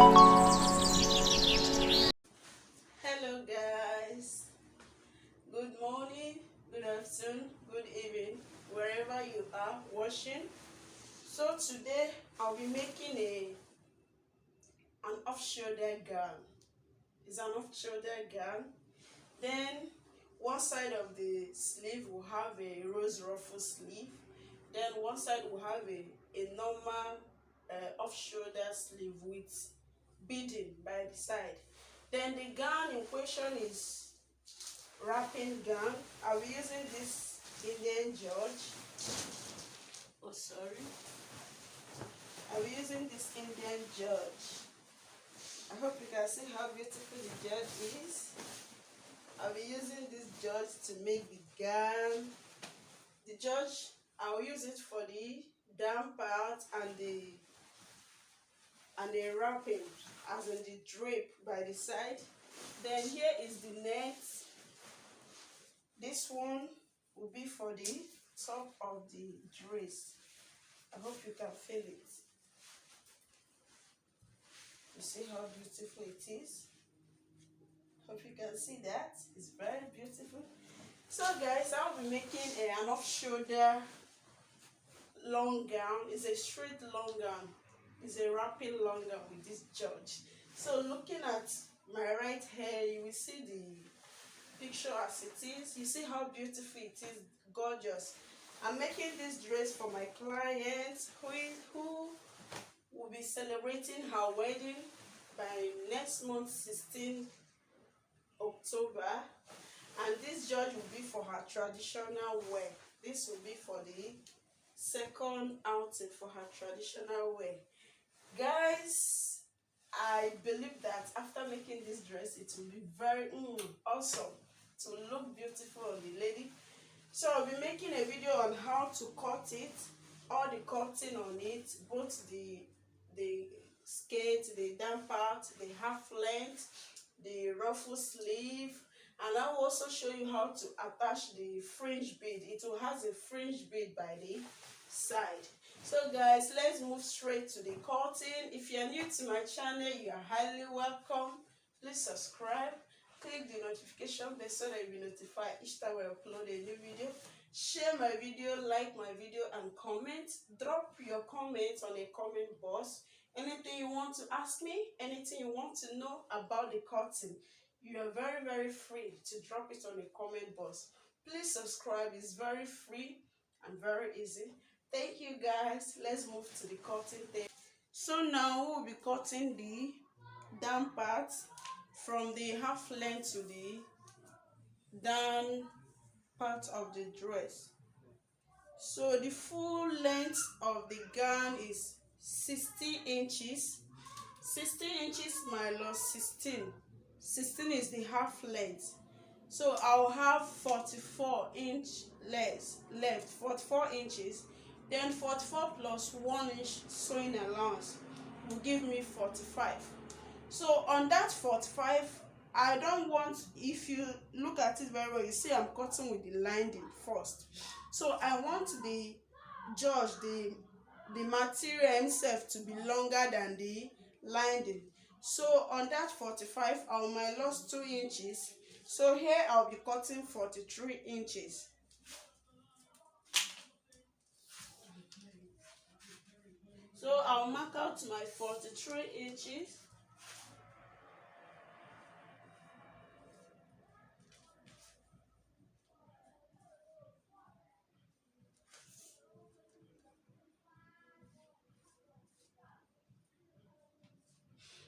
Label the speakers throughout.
Speaker 1: Hello guys, good morning, good afternoon, good evening, wherever you are watching. So today I'll be making an off-shoulder gown. It's an off-shoulder gown. Then one side of the sleeve will have a rose ruffle sleeve. Then one side will have a normal off-shoulder sleeve with beading by the side. Then the gown in question is wrapping gown. I'll be using this Indian George. Oh, sorry. I'll be using this Indian George. I hope you can see how beautiful the George is. I'll be using this George to make the gown. The George, I'll use it for the down part and the wrapping, as in the drape by the side. Then here is the net. This one will be for the top of the dress. I hope you can feel it. You see how beautiful it is? Hope you can see that. It's very beautiful. So guys, I'll be making an off-shoulder long gown. It's a straight long gown. It's a wrapping long gown with this George. So looking at my right hair, you will see the picture as it is. You see how beautiful it is, gorgeous. I'm making this dress for my client who will be celebrating her wedding by next month, 16 October. And this George will be for her traditional wear. This will be for the second outing for her traditional wear. Guys, I believe that after making this dress, it will be very awesome to look beautiful on the lady. So I'll be making a video on how to cut it, all the cutting on it, both the skirt, the down part, the half length, the ruffle sleeve, and I will also show you how to attach the fringe bead. It will has a fringe bead by the side. So guys, let's move straight to the cutting. If you are new to my channel, you are highly welcome. Please subscribe, click the notification bell so that you'll be notified each time I upload a new video. Share my video, like my video, and comment. Drop your comments on a comment box. Anything you want to ask me, anything you want to know about the cutting, you are very free to drop it on a comment box. Please subscribe. It's very free and very easy. Thank you guys. Let's move to the cutting thing. So now we'll be cutting the down part from the half length to the down part of the dress. So the full length of the gown is 60 inches. 60 inches minus 16. 16 is the half length. So I'll have 44 inch left, 44 inches. Then 44 plus 1 inch sewing allowance will give me 45. So on that 45, I don't want, if you look at it very well, you see I'm cutting with the lining first. So I want the George, the material himself, to be longer than the lining. So on that 45, I minus 2 inches. So here I'll be cutting 43 inches. So I'll mark out my 43 inches.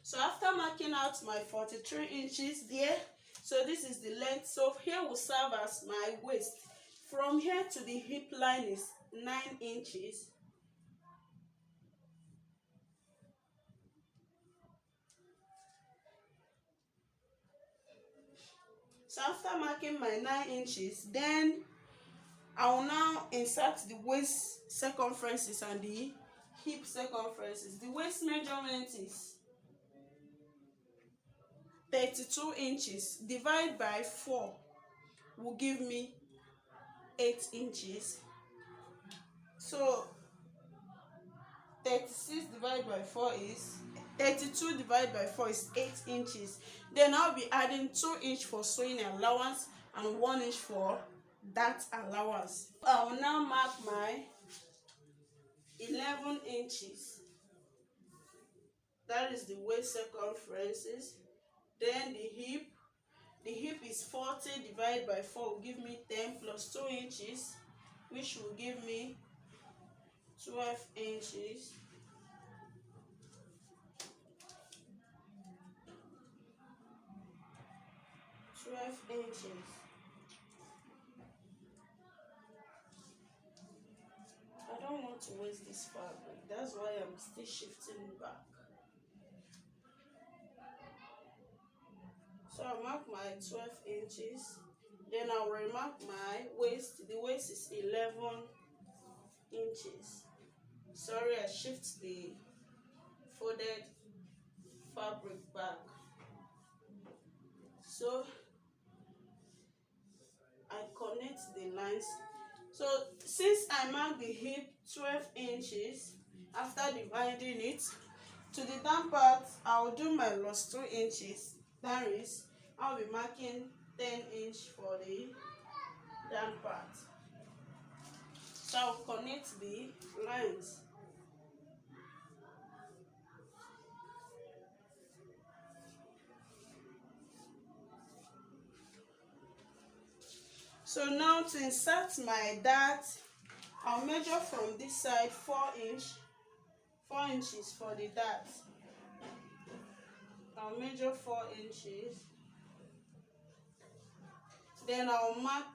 Speaker 1: So after marking out my 43 inches there, so this is the length. So here will serve as my waist. From here to the hip line is 9 inches. So after marking my 9 inches, then I will now insert the waist circumferences and the hip circumferences. The waist measurement is 32 inches. Divide by 4 will give me 8 inches. So 36 divided by 4 is 32 divided by 4 is 8 inches. Then I'll be adding 2 inch for sewing allowance and 1 inch for that allowance. I will now mark my 11 inches. That is the waist circumferences. Then the hip is 40 divided by 4 will give me 10 plus 2 inches, which will give me 12 inches. I don't want to waste this fabric. That's why I'm still shifting back. So I mark my 12 inches. Then I will remark my waist. The waist is 11 inches. Sorry, I shift the folded fabric back. So I connect the lines. So since I mark the hip 12 inches, after dividing it to the down part, I will do my loss 2 inches. That is, I'll be marking 10 inch for the down part. So I'll connect the lines. So now to insert my dart, I'll measure from this side 4 inches for the dart. I'll measure 4 inches. Then I'll mark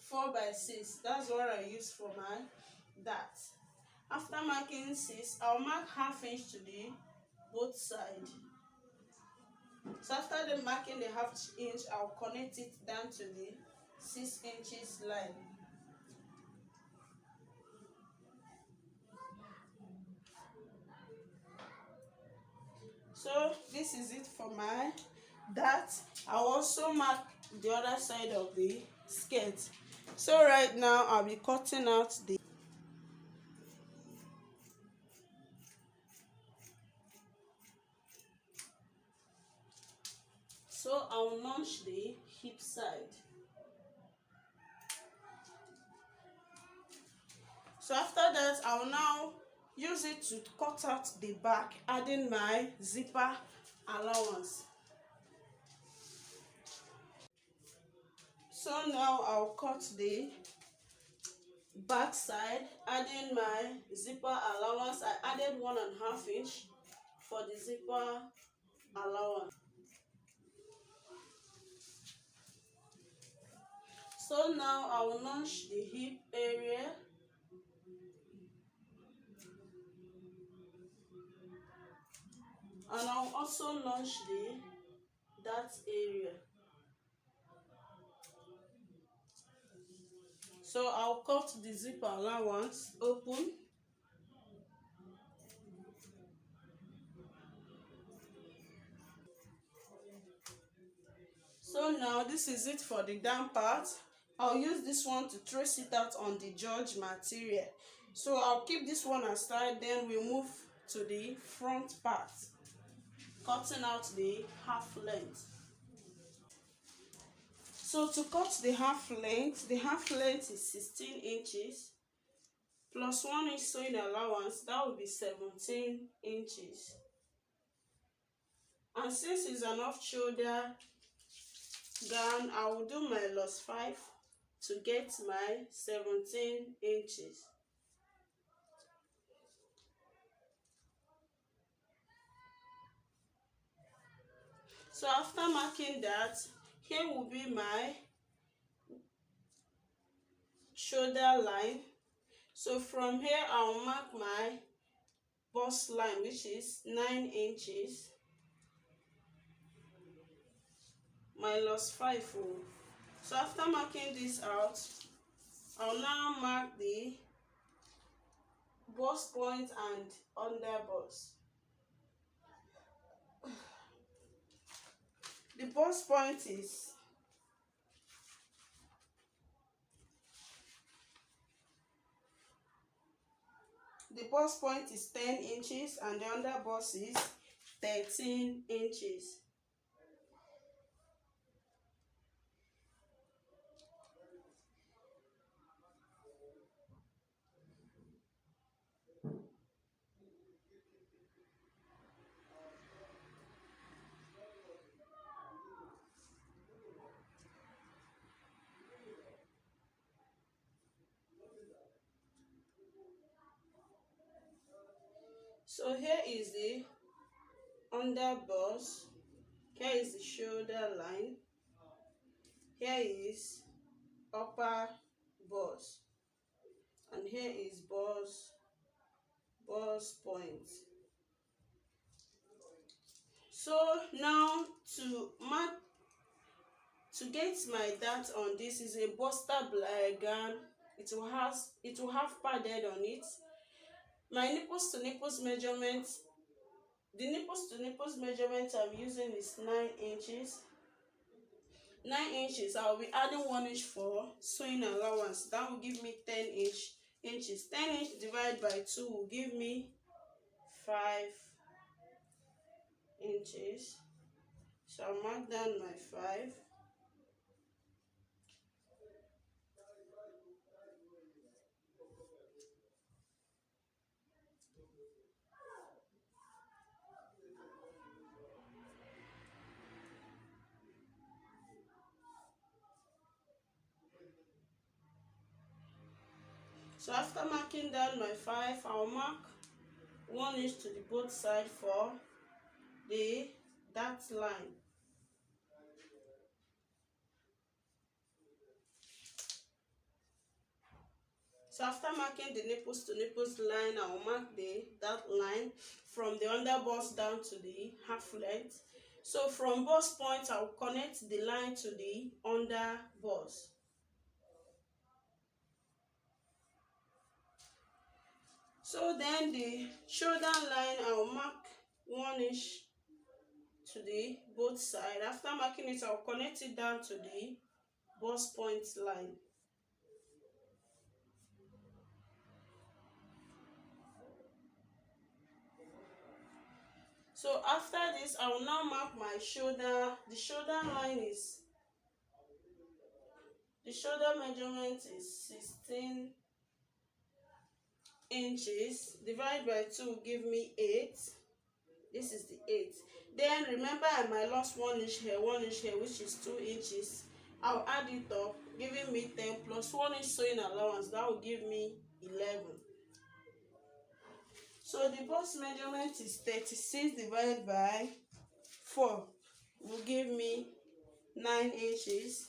Speaker 1: 4 by 6. That's what I use for my dart. After marking 6, I'll mark ½ inch to the both sides. So after the marking the ½ inch, I'll connect it down to the 6 inches line. So this is it for my dart. I'll also mark the other side of the skirt. So right now I'll be cutting out the so I'll notch the hip side. So after that, I'll now use it to cut out the back, adding my zipper allowance. So now I'll cut the back side, adding my zipper allowance. I added 1½ inch for the zipper allowance. So now I will notch the hip area. And I'll also notch that area. So I'll cut the zipper allowance open. So now this is it for the down part. I'll use this one to trace it out on the George material. So I'll keep this one aside, then we'll move to the front part, cutting out the half length. So to cut the half length is 16 inches plus 1 inch sewing allowance. That will be 17 inches. And since it's an off-shoulder gown, I will do my loss 5 to get my 17 inches. So after marking that, here will be my shoulder line. So from here, I'll mark my bust line, which is 9 inches. My loss 5. So after marking this out, I'll now mark the bust point and under bust. The bust point is the bust point is 10 inches and the under bust is 13 inches. So here is the under bust, here is the shoulder line, here is upper bust, and here is bust point. So now to get my dart on this is a buster gown. It will have padded on it. My nipples to nipples measurement, the nipples to nipples measurement I'm using is 9 inches. 9 inches, I'll be adding 1 inch for sewing allowance. That will give me 10 inches. 10 inch divided by 2 will give me 5 inches. So I'll mark down my 5. So after marking down my 5, I'll mark 1 inch to the both side for the dart line. So after marking the nipples to nipples line, I will mark the dart line from the under bust down to the half length. So from bust point, I will connect the line to the under bust. So then the shoulder line, I will mark 1 inch to the both side. After marking it, I will connect it down to the bust point line. So after this, I will now mark my shoulder. The shoulder measurement is 16 inches. Divided by 2 will give me 8. This is the 8. Then remember I lost 1 inch here, 1 inch here, which is 2 inches. I'll add it up, giving me 10 plus 1 inch sewing allowance. That will give me 11. So the bust measurement is 36 divided by 4 will give me 9 inches.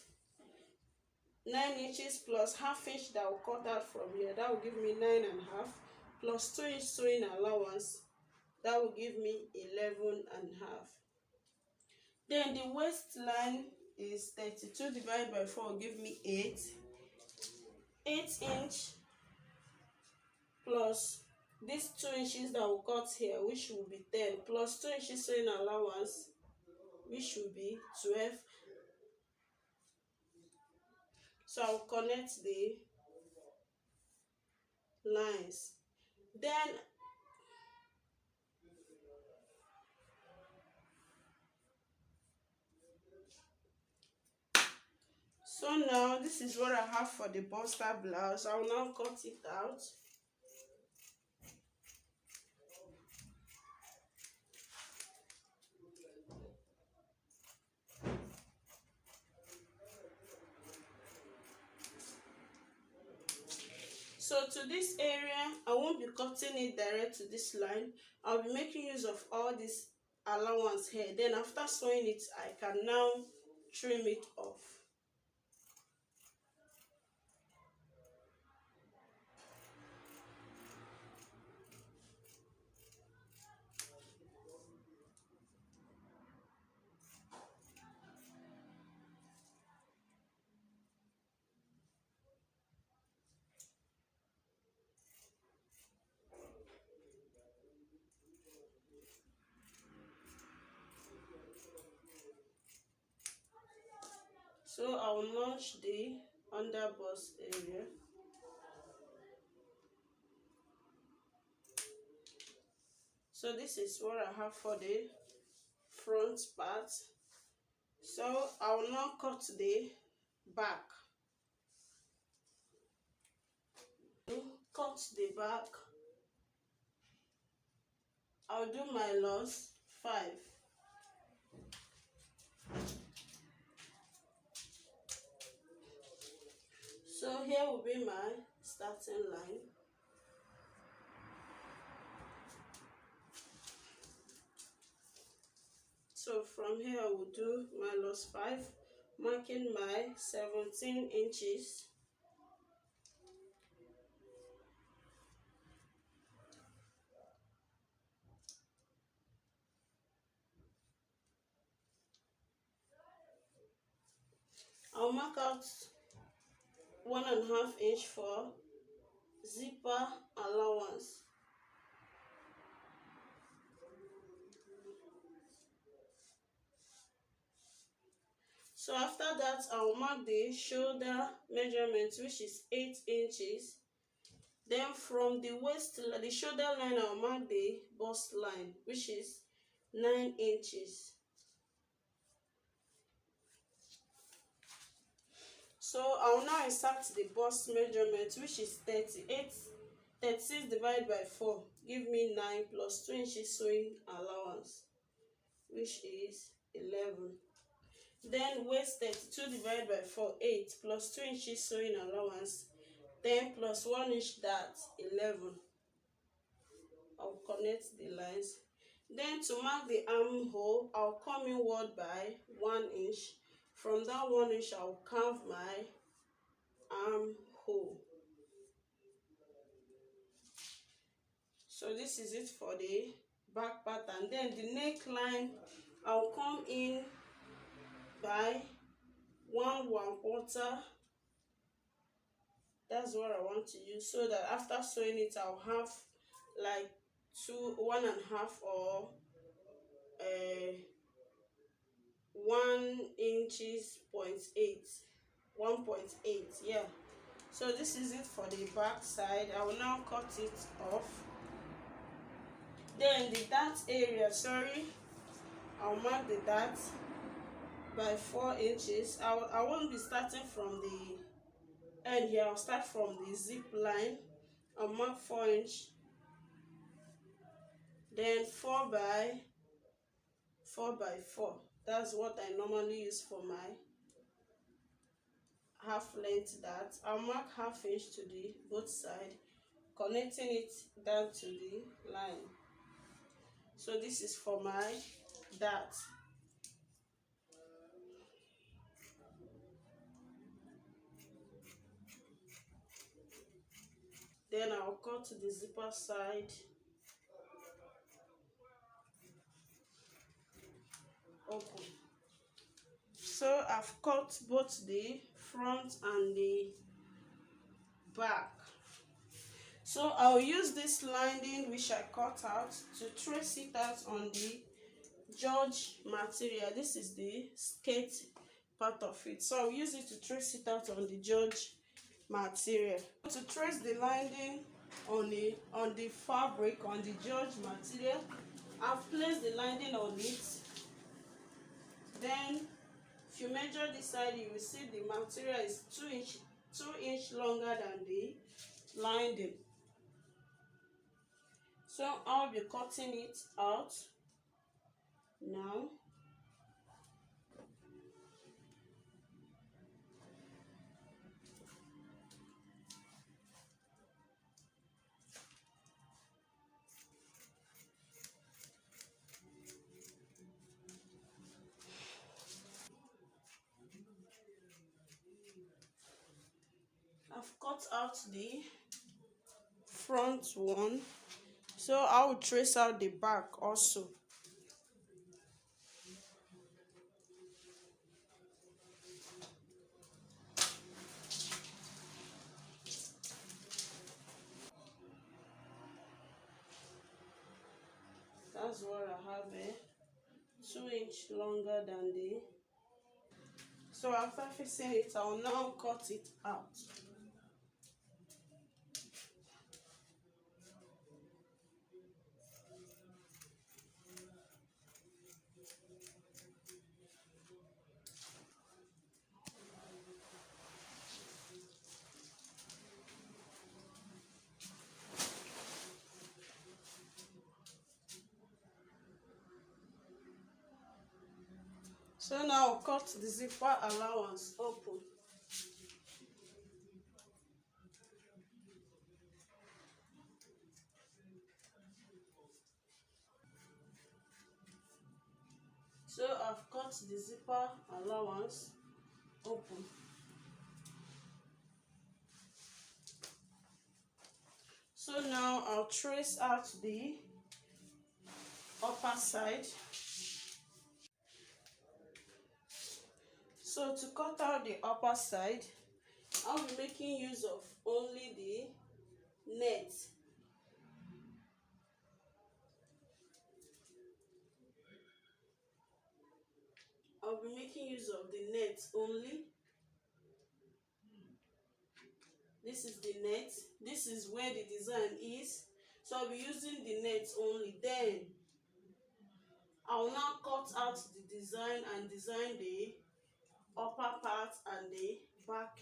Speaker 1: 9 inches plus half inch that will cut out from here, that will give me 9.5, plus 2 inch sewing allowance, that will give me 11.5. Then the waistline is 32 divided by 4 will give me 8. 8 inch plus these 2 inches that will cut here, which will be 10, plus 2 inches sewing allowance, which will be 12. So I'll connect the lines. Then so now this is what I have for the buster blouse. I will now cut it out. So to this area, I won't be cutting it direct to this line. I'll be making use of all this allowance here. Then after sewing it, I can now trim it off. So I will notch the under bust area. So this is what I have for the front part. So I will now cut the back. Cut the back. I'll do my loss 5. So here will be my starting line. So from here I will do my loss 5, marking my 17 inches. I'll mark out 1.5 inch for zipper allowance. So after that, I'll mark the shoulder measurement, which is 8 inches. Then from the waist, the shoulder line, I'll mark the bust line, which is 9 inches. So I'll now insert the bust measurement, which is 38. 36 divided by 4 give me 9 plus 2 inches sewing allowance, which is 11. Then waist 32 divided by 4, 8 plus 2 inches sewing allowance, 10 plus 1 inch, that's 11. I'll connect the lines. Then to mark the armhole, I'll come inward by 1 inch. From that 1 inch, I'll carve my armhole. So this is it for the back pattern. Then the neckline, I'll come in by 1/4. That's what I want to use, so that after sewing it, I'll have like 1.5 or 1 inches 0.8, 1.8, yeah. So this is it for the back side. I will now cut it off. Then the dart area, I'll mark the dart by 4 inches. I won't be starting from the end here. I'll start from the zip line. I'll mark 4 inch, then 4 by 4 by 4. That's what I normally use for my half length dart. I'll mark ½ inch to the both side, connecting it down to the line. So this is for my dart. Then I'll cut the zipper side open. So I've cut both the front and the back. So I'll use this lining which I cut out to trace it out on the George material. This is the skirt part of it. So I'll use it to trace it out on the George material. To trace the lining on the fabric, on the George material, I've placed the lining on it. Then if you measure this side, you will see the material is 2 inch longer than the lining. So I'll be cutting it out now. I've cut out the front one, so I will trace out the back also. That's what I have here, 2 inch longer than the. So after fixing it, I'll now cut it out. So now I'll cut the zipper allowance open. So I've cut the zipper allowance open. So now I'll trace out the upper side. So to cut out the upper side, I'll be making use of only the net. I'll be making use of the net only. This is the net. This is where the design is. So I'll be using the net only. Then I'll now cut out the design and design the upper part and the back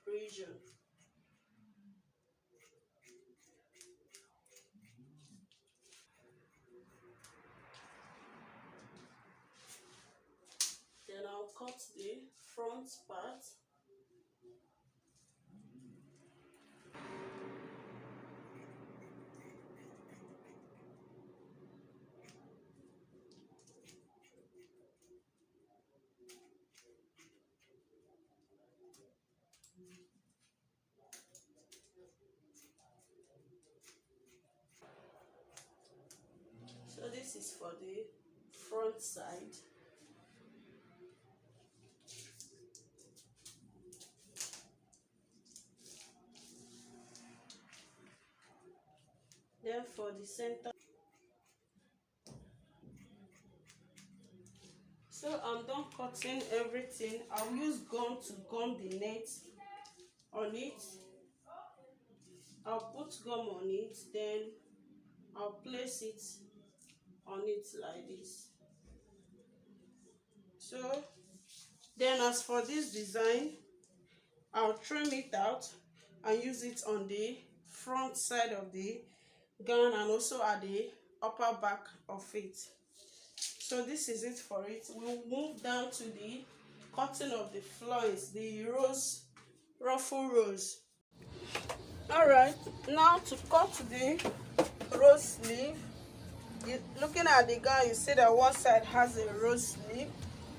Speaker 1: region. Then I'll cut the front part. So this is for the front side. Then for the center. So I'm done cutting everything. I'll use gum to gum the net on it. I'll put gum on it, then I'll place it on it like this. So then as for this design, I'll trim it out and use it on the front side of the gown and also at the upper back of it. So this is it for it. We'll move down to the cutting of the flounce, the rose, ruffle rose. Alright, now to cut the rose sleeve. Looking at the gown, you see that one side has a rose sleeve.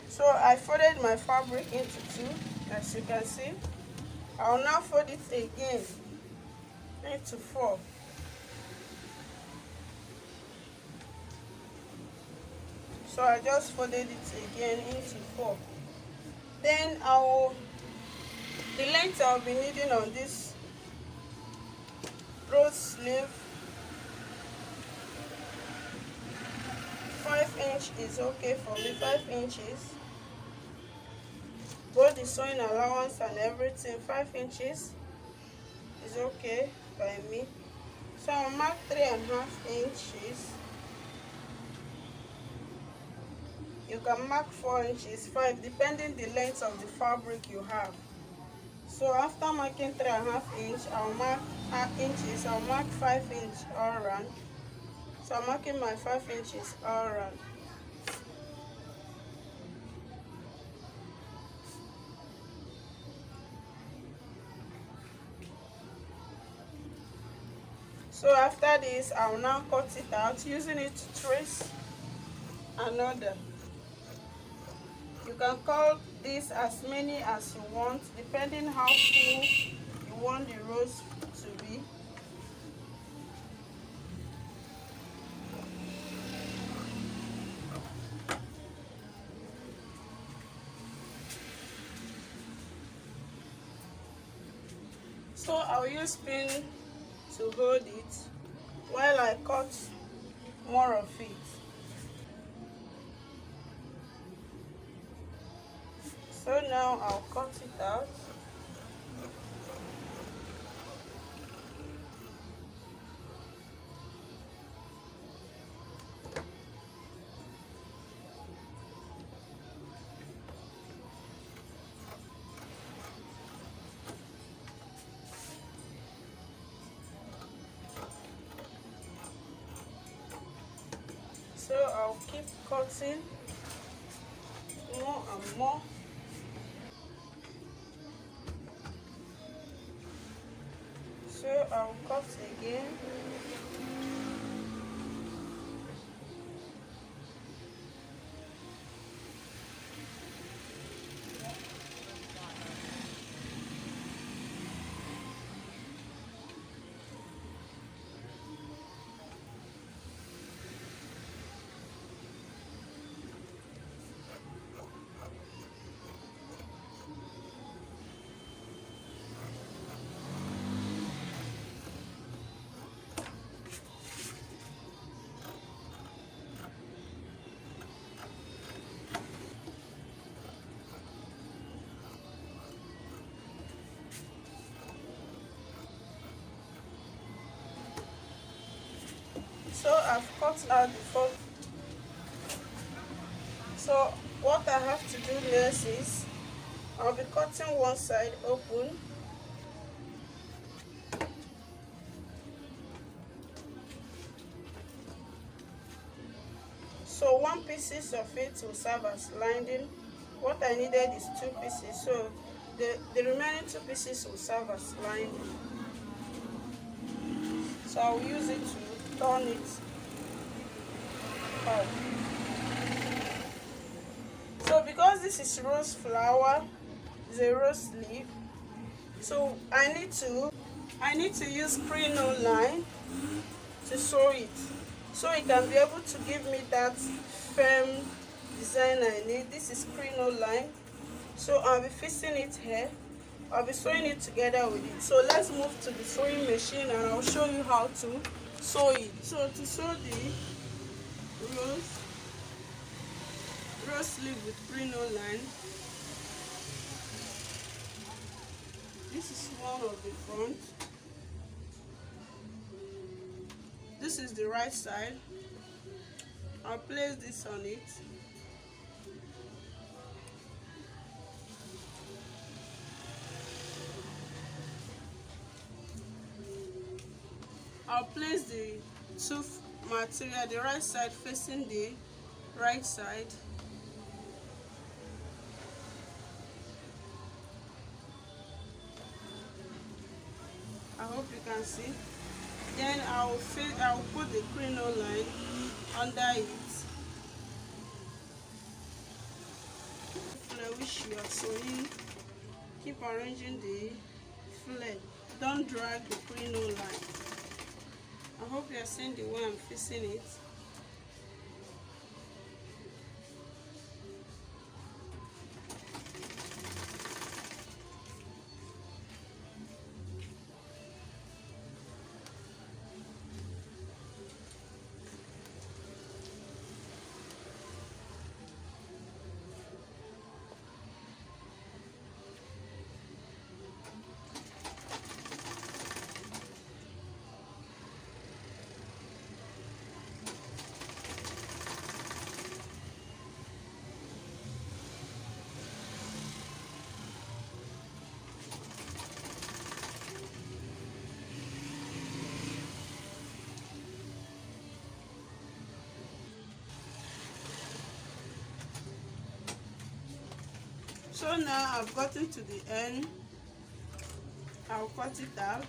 Speaker 1: So I folded my fabric into two, as you can see. I'll now fold it again into four. So I just folded it again into four. Then the length I'll be needing on this rose sleeve, 5 inch is okay for me, 5 inches. Both the sewing allowance and everything, 5 inches is okay by me. So I'll mark 3.5 inches. You can mark 4 inches, 5, depending the length of the fabric you have. So after marking 3.5 inch, I'll mark inches. I'll mark 5 inch all around. So I'm marking my 5 inches all around. So after this, I'll now cut it out using it to trace another. You can cut this as many as you want, depending how full you want the rose to be. So I'll use pin to hold it while I cut more of it. So now I'll cut it out. So I'll keep cutting more and more. So I'll cut again. So I've cut out the front. So what I have to do next is I'll be cutting one side open. So one pieces of it will serve as lining. What I needed is 2 pieces, so the remaining 2 pieces will serve as lining. So I'll use it to turn it up. So because this is rose flower, it's a rose leaf, so I need to use crinoline to sew it, so it can be able to give me that firm design I need. This is crinoline, so I'll be fixing it here. I'll be sewing it together with it. So let's move to the sewing machine and I'll show you how to sew it. So to sew the rose sleeve with crinoline, this is one of the front. This is the right side. I'll place this on it. I'll place the two material, the right side facing the right side. I hope you can see. Then I'll put the crinoline under it. Flare which you are sewing, keep arranging the flare. Don't drag the crinoline. I hope you are seeing the way I'm fixing it. So now I've gotten to the end. I'll cut it out.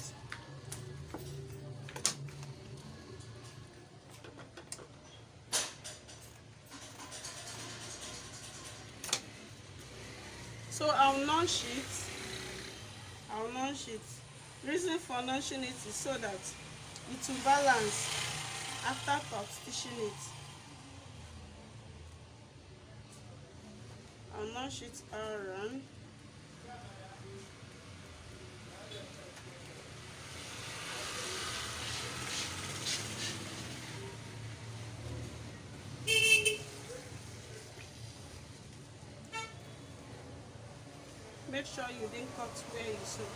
Speaker 1: So I'll notch it. Reason for notching it is so that it will balance after top stitching it. I'll notch it around. Make sure you didn't cut where you sew.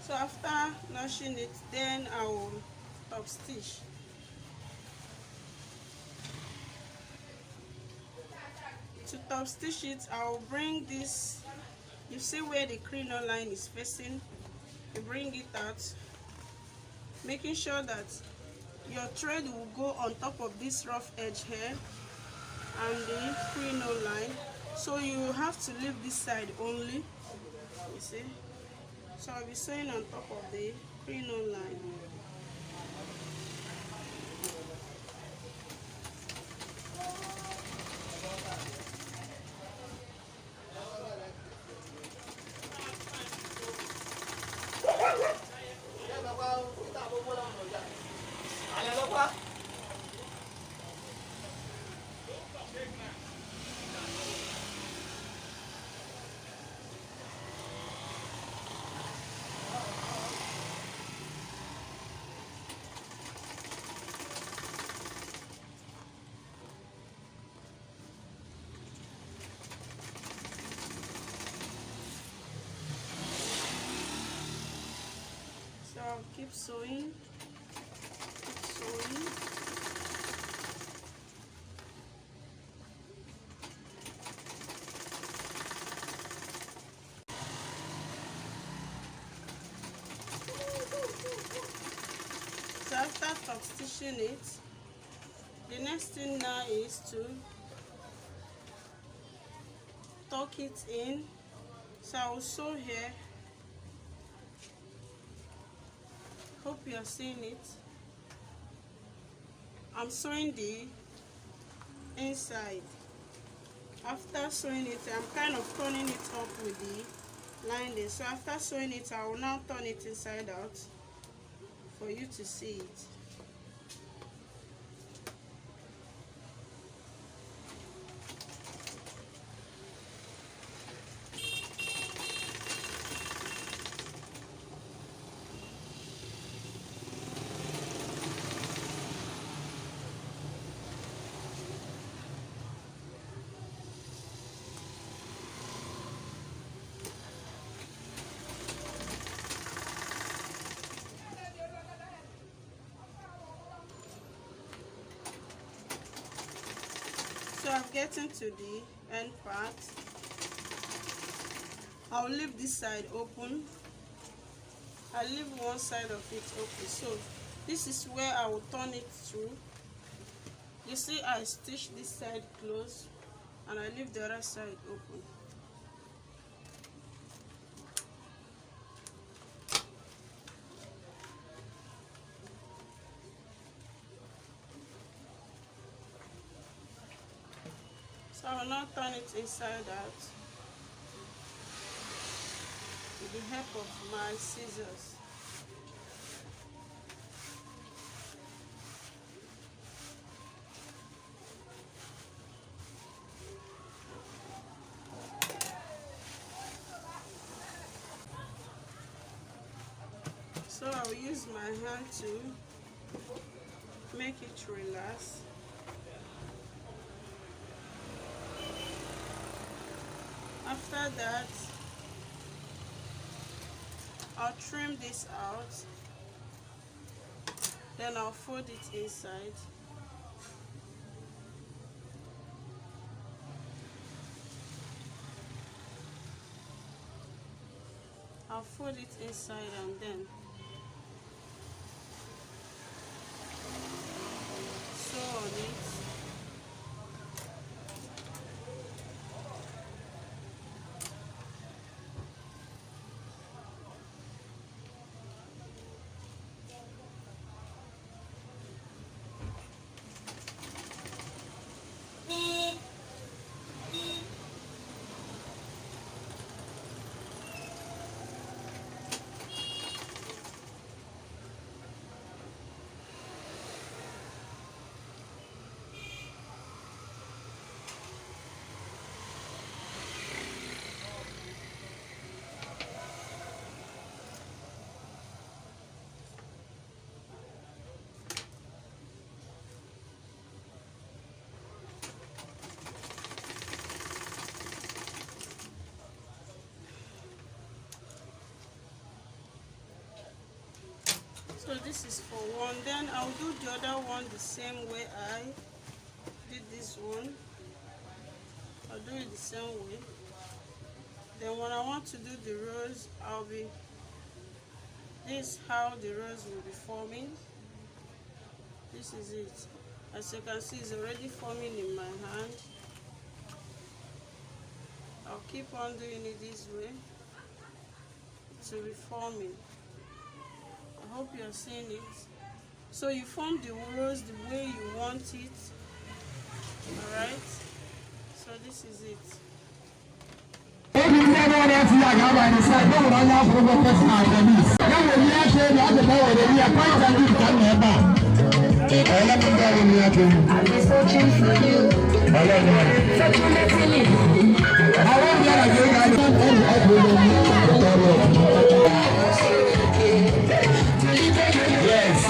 Speaker 1: So after notching it, then I will top stitch. To top stitch it, I will bring this, you see where the crinoline is facing, you bring it out, making sure that your thread will go on top of this rough edge here and the free-no line, so you have to leave this side only, you see. So I'll be sewing on top of the free-no line. So I'll keep sewing, So after top stitching it, the next thing now is to tuck it in. So I will sew here. Hope you are seeing it. I'm sewing the inside. After sewing it, I'm kind of turning it up with the line there. So after sewing it, I will now turn it inside out for you to see it. So I'm getting to the end part. I'll leave this side open. I leave one side of it open. So this is where I will turn it through. You see, I stitch this side close and I leave the other side open. So I will now turn it inside out with the help of my scissors. So I will use my hand to make it relax. After that, I'll trim this out, then I'll fold it inside. I'll fold it inside and then sew on it. So this is for one. Then I'll do the other one the same way I did this one. I'll do it the same way. Then when I want to do the rows, this is how the rows will be forming. This is it. As you can see, it's already forming in my hand. I'll keep on doing it this way. It will be forming. I hope you're seeing it. So you form the rose the way you want it. Alright? So this is it.
Speaker 2: I've been searching for you. Yes.